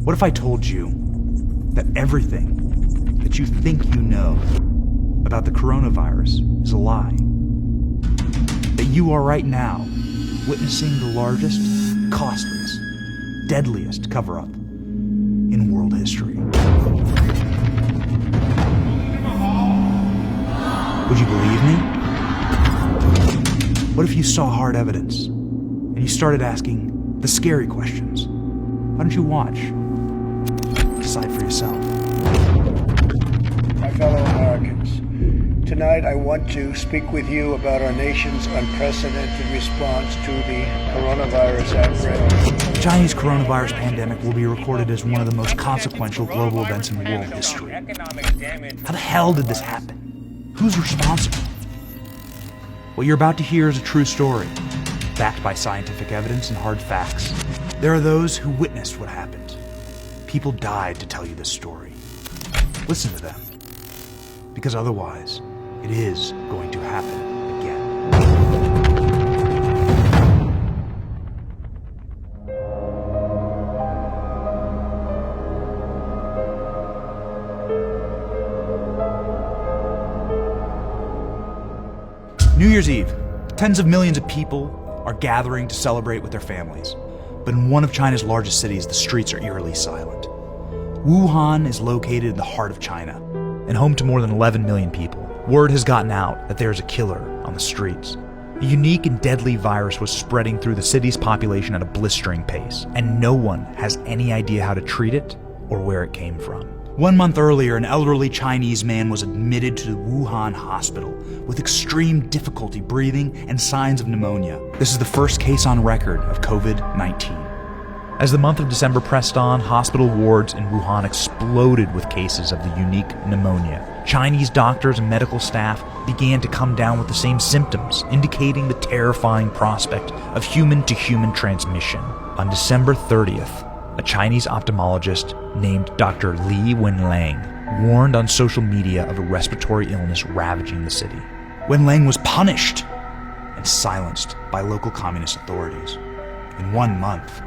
What if I told you that everything that you think you know about the coronavirus is a lie? That you are right now witnessing the largest, costliest, deadliest cover-up in world history. Would you believe me? What if you saw hard evidence and you started asking the scary questions? Why don't you watch? Decide for yourself. My fellow Americans, tonight I want to speak with you about our nation's unprecedented response to the coronavirus outbreak. The Chinese coronavirus pandemic will be recorded as one of the most consequential global events in world history. How the hell did this happen? Who's responsible? What you're about to hear is a true story, backed by scientific evidence and hard facts. There are those who witnessed what happened. People died to tell you this story. Listen to them, because otherwise, it is going to happen again. New Year's Eve, tens of millions of people are gathering to celebrate with their families. But in one of China's largest cities, the streets are eerily silent. Wuhan is located in the heart of China and home to more than 11 million people. Word has gotten out that there is a killer on the streets. A unique and deadly virus was spreading through the city's population at a blistering pace, and no one has any idea how to treat it or where it came from. 1 month earlier, an elderly Chinese man was admitted to the Wuhan hospital with extreme difficulty breathing and signs of pneumonia. This is the first case on record of COVID-19. As the month of December pressed on, hospital wards in Wuhan exploded with cases of the unique pneumonia. Chinese doctors and medical staff began to come down with the same symptoms, indicating the terrifying prospect of human-to-human transmission. On December 30th, a Chinese ophthalmologist named Dr. Li Wenlang warned on social media of a respiratory illness ravaging the city. Wenlang was punished and silenced by local communist authorities. In 1 month,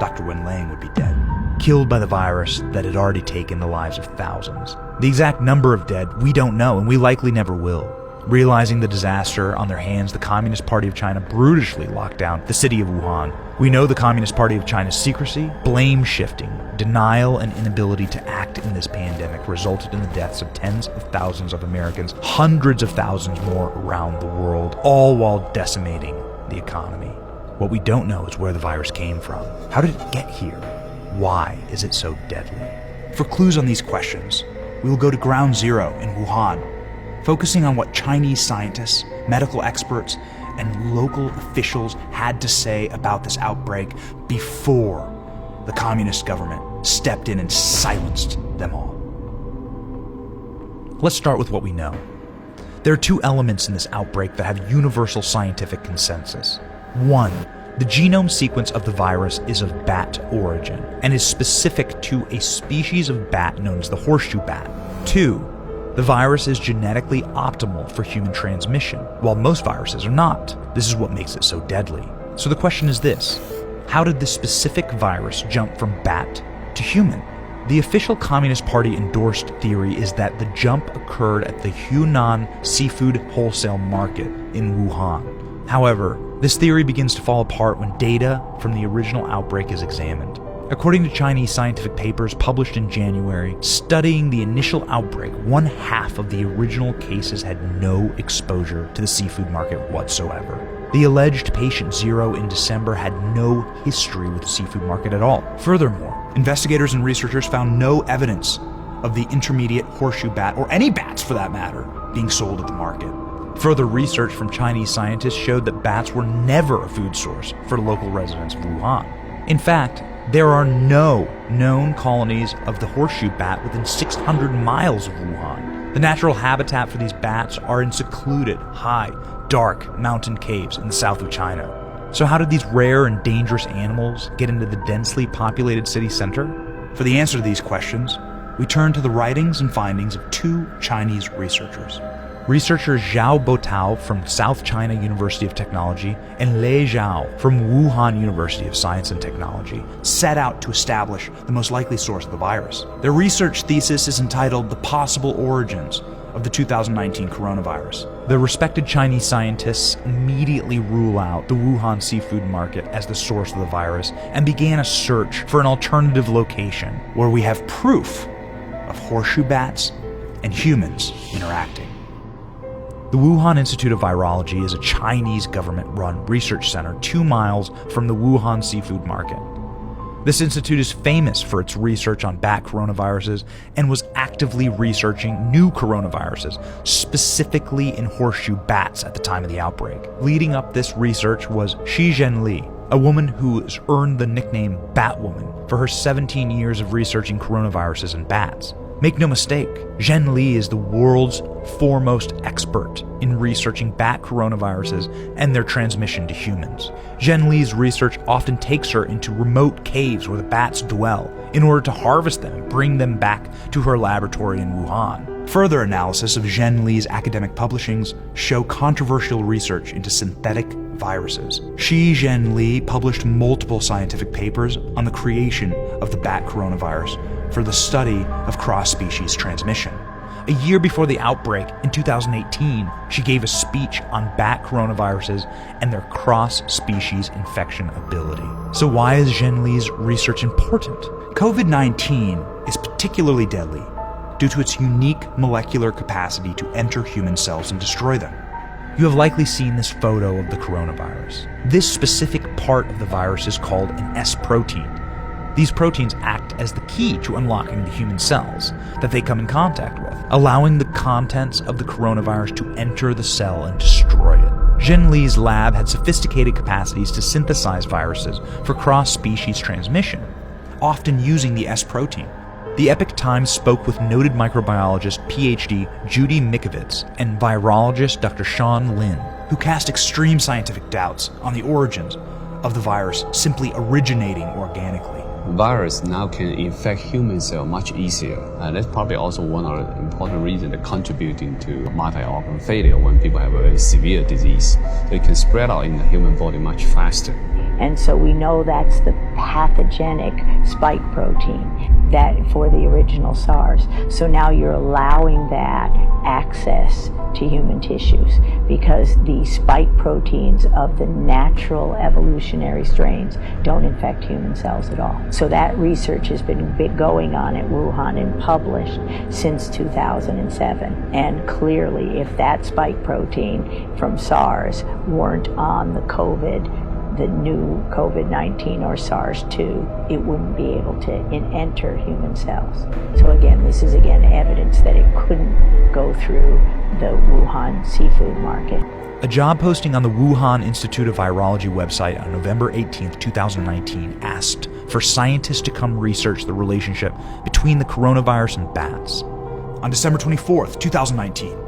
Dr. Wenlang would be dead, killed by the virus that had already taken the lives of thousands. The exact number of dead we don't know, and we likely never will. Realizing the disaster on their hands, the Communist Party of China brutally locked down the city of Wuhan. We know the Communist Party of China's secrecy, blame shifting, denial, and inability to act in this pandemic resulted in the deaths of tens of thousands of Americans, hundreds of thousands more around the world, all while decimating the economy. What we don't know is where the virus came from. How did it get here? Why is it so deadly? For clues on these questions, we will go to ground zero in Wuhan, focusing on what Chinese scientists, medical experts, and local officials had to say about this outbreak before the communist government stepped in and silenced them all. Let's start with what we know. There are two elements in this outbreak that have universal scientific consensus. One, the genome sequence of the virus is of bat origin and is specific to a species of bat known as the horseshoe bat. Two, the virus is genetically optimal for human transmission, while most viruses are not. This is what makes it so deadly. So the question is this: how did this specific virus jump from bat to human? The official Communist Party endorsed theory is that the jump occurred at the Hunan seafood wholesale market in Wuhan. However, this theory begins to fall apart when data from the original outbreak is examined. According to Chinese scientific papers published in January, studying the initial outbreak, 1/2 of the original cases had no exposure to the seafood market whatsoever. The alleged patient zero in December had no history with the seafood market at all. Furthermore, investigators and researchers found no evidence of the intermediate horseshoe bat, or any bats for that matter, being sold at the market. Further research from Chinese scientists showed that bats were never a food source for local residents of Wuhan. In fact, there are no known colonies of the horseshoe bat within 600 miles of Wuhan. The natural habitat for these bats are in secluded, high, dark mountain caves in the south of China. So how did these rare and dangerous animals get into the densely populated city center? For the answer to these questions, we turn to the writings and findings of two Chinese researchers. Researchers Zhao Botao from South China University of Technology and Lei Zhao from Wuhan University of Science and Technology set out to establish the most likely source of the virus. Their research thesis is entitled The Possible Origins of the 2019 Coronavirus. The respected Chinese scientists immediately rule out the Wuhan seafood market as the source of the virus and began a search for an alternative location where we have proof of horseshoe bats and humans interacting. The Wuhan Institute of Virology is a Chinese government-run research center 2 miles from the Wuhan seafood market. This institute is famous for its research on bat coronaviruses and was actively researching new coronaviruses, specifically in horseshoe bats at the time of the outbreak. Leading up this research was Shi Zhenli, a woman who has earned the nickname Batwoman for her 17 years of researching coronaviruses in bats. Make no mistake, Zhenli is the world's foremost expert in researching bat coronaviruses and their transmission to humans. Zhenli's research often takes her into remote caves where the bats dwell in order to harvest them and bring them back to her laboratory in Wuhan. Further analysis of Zhenli's academic publishings show controversial research into synthetic viruses. Shi Zhenli published multiple scientific papers on the creation of the bat coronavirus for the study of cross-species transmission. A year before the outbreak, in 2018, she gave a speech on bat coronaviruses and their cross-species infection ability. So why is Zhenli's research important? COVID-19 is particularly deadly due to its unique molecular capacity to enter human cells and destroy them. You have likely seen this photo of the coronavirus. This specific part of the virus is called an S protein. These proteins act as the key to unlocking the human cells that they come in contact with, allowing the contents of the coronavirus to enter the cell and destroy it. Zhenli's lab had sophisticated capacities to synthesize viruses for cross-species transmission, often using the S protein. The Epoch Times spoke with noted microbiologist PhD Judy Mikovits and virologist Dr. Sean Lin, who cast extreme scientific doubts on the origins of the virus simply originating organically. Virus now can infect human cell much easier, and that's probably also one of the important reasons contributing to multi-organ failure when people have a very severe disease. So it can spread out in the human body much faster. And so we know that's the pathogenic spike protein that for the original SARS. So now you're allowing that access to human tissues because the spike proteins of the natural evolutionary strains don't infect human cells at all. So that research has been going on at Wuhan and published since 2007. And clearly, if that spike protein from SARS weren't on the new COVID-19 or SARS-2, it wouldn't be able to enter human cells. So again, this is evidence that it couldn't go through the Wuhan seafood market. A job posting on the Wuhan Institute of Virology website on November 18, 2019 asked for scientists to come research the relationship between the coronavirus and bats. On December 24, 2019,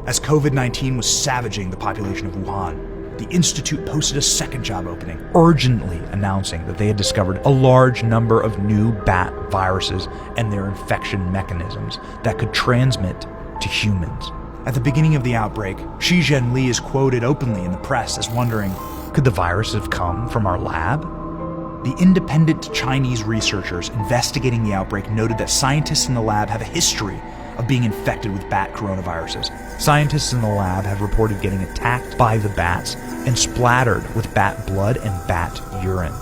as COVID-19 was savaging the population of Wuhan, the Institute posted a second job opening, urgently announcing that they had discovered a large number of new bat viruses and their infection mechanisms that could transmit to humans. At the beginning of the outbreak, Shi Zhenli is quoted openly in the press as wondering, could the virus have come from our lab? The independent Chinese researchers investigating the outbreak noted that scientists in the lab have a history of being infected with bat coronaviruses. Scientists in the lab have reported getting attacked by the bats and splattered with bat blood and bat urine.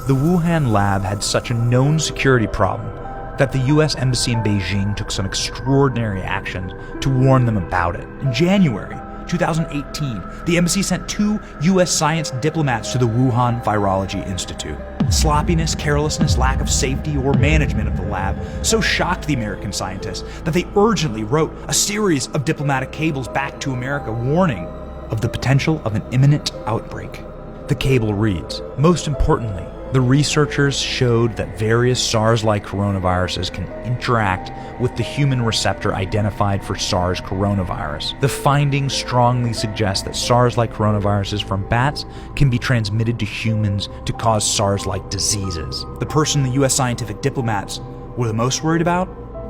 The Wuhan lab had such a known security problem that the US Embassy in Beijing took some extraordinary actions to warn them about it. In January 2018, the embassy sent 2 US science diplomats to the Wuhan Virology Institute. Sloppiness, carelessness, lack of safety, or management of the lab so shocked the American scientists that they urgently wrote a series of diplomatic cables back to America warning of the potential of an imminent outbreak. The cable reads, most importantly, the researchers showed that various SARS-like coronaviruses can interact with the human receptor identified for SARS coronavirus. The findings strongly suggest that SARS-like coronaviruses from bats can be transmitted to humans to cause SARS-like diseases. The person the US scientific diplomats were the most worried about?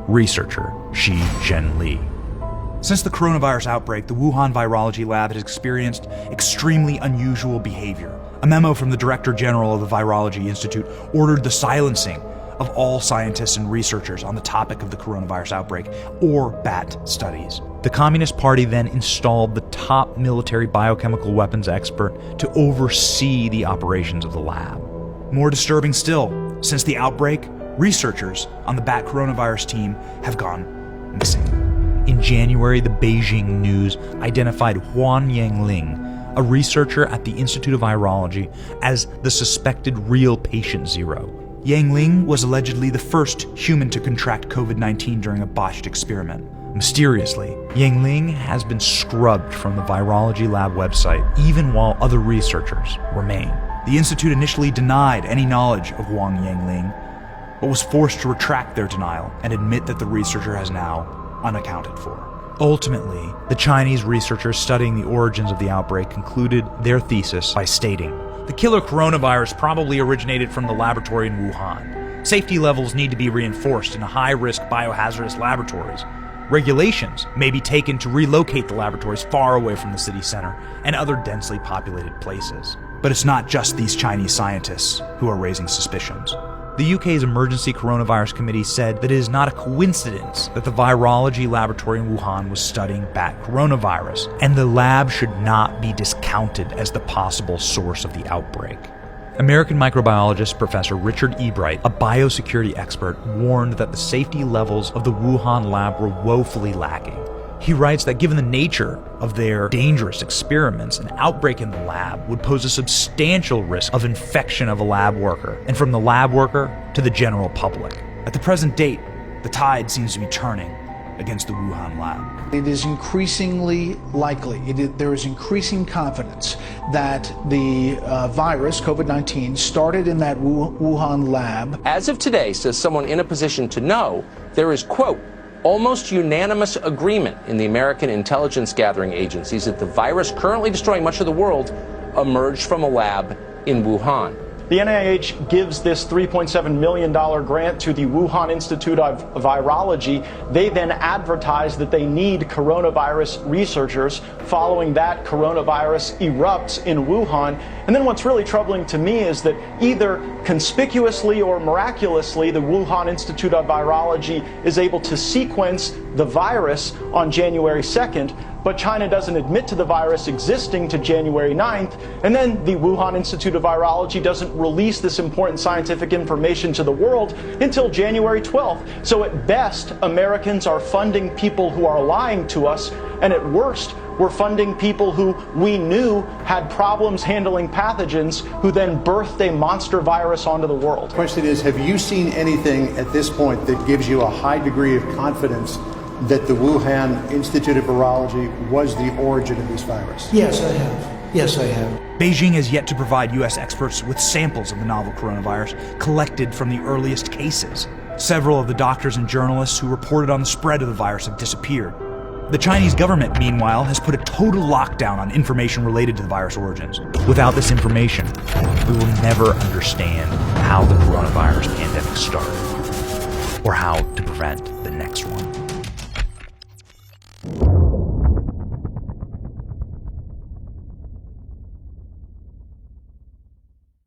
Researcher Shi Zhenli. Since the coronavirus outbreak, the Wuhan Virology Lab has experienced extremely unusual behavior. A memo from the Director General of the Virology Institute ordered the silencing of all scientists and researchers on the topic of the coronavirus outbreak or bat studies. The Communist Party then installed the top military biochemical weapons expert to oversee the operations of the lab. More disturbing still, since the outbreak, researchers on the bat coronavirus team have gone missing. In January, the Beijing News identified Huan Yangling, a researcher at the Institute of Virology, as the suspected real patient zero. Yangling was allegedly the first human to contract COVID-19 during a botched experiment. Mysteriously, Yangling has been scrubbed from the virology lab website, even while other researchers remain. The institute initially denied any knowledge of Huang Yangling, but was forced to retract their denial and admit that the researcher has now unaccounted for. Ultimately, the Chinese researchers studying the origins of the outbreak concluded their thesis by stating, "The killer coronavirus probably originated from the laboratory in Wuhan. Safety levels need to be reinforced in high-risk biohazardous laboratories. Regulations may be taken to relocate the laboratories far away from the city center and other densely populated places." But it's not just these Chinese scientists who are raising suspicions. The UK's Emergency Coronavirus Committee said that it is not a coincidence that the virology laboratory in Wuhan was studying bat coronavirus, and the lab should not be discounted as the possible source of the outbreak. American microbiologist Professor Richard Ebright, a biosecurity expert, warned that the safety levels of the Wuhan lab were woefully lacking. He writes that given the nature of their dangerous experiments, an outbreak in the lab would pose a substantial risk of infection of a lab worker, and from the lab worker to the general public. At the present date, the tide seems to be turning against the Wuhan lab. It is increasingly likely, there is increasing confidence that the virus, COVID-19, started in that Wuhan lab. As of today, says someone in a position to know, there is, quote, almost unanimous agreement in the American intelligence gathering agencies that the virus currently destroying much of the world emerged from a lab in Wuhan. The NIH gives this $3.7 million grant to the Wuhan Institute of Virology. They then advertise that they need coronavirus researchers. Following that, coronavirus erupts in Wuhan. And then what's really troubling to me is that either conspicuously or miraculously, the Wuhan Institute of Virology is able to sequence the virus on January 2nd, but China doesn't admit to the virus existing to January 9th, and then the Wuhan Institute of Virology doesn't release this important scientific information to the world until January 12th. So at best, Americans are funding people who are lying to us, and at worst, we're funding people who we knew had problems handling pathogens, who then birthed a monster virus onto the world. The question is, have you seen anything at this point that gives you a high degree of confidence that the Wuhan Institute of Virology was the origin of this virus? Yes, I have. Yes, I have. Beijing has yet to provide U.S. experts with samples of the novel coronavirus collected from the earliest cases. Several of the doctors and journalists who reported on the spread of the virus have disappeared. The Chinese government, meanwhile, has put a total lockdown on information related to the virus origins. Without this information, we will never understand how the coronavirus pandemic started, or how to prevent the next one.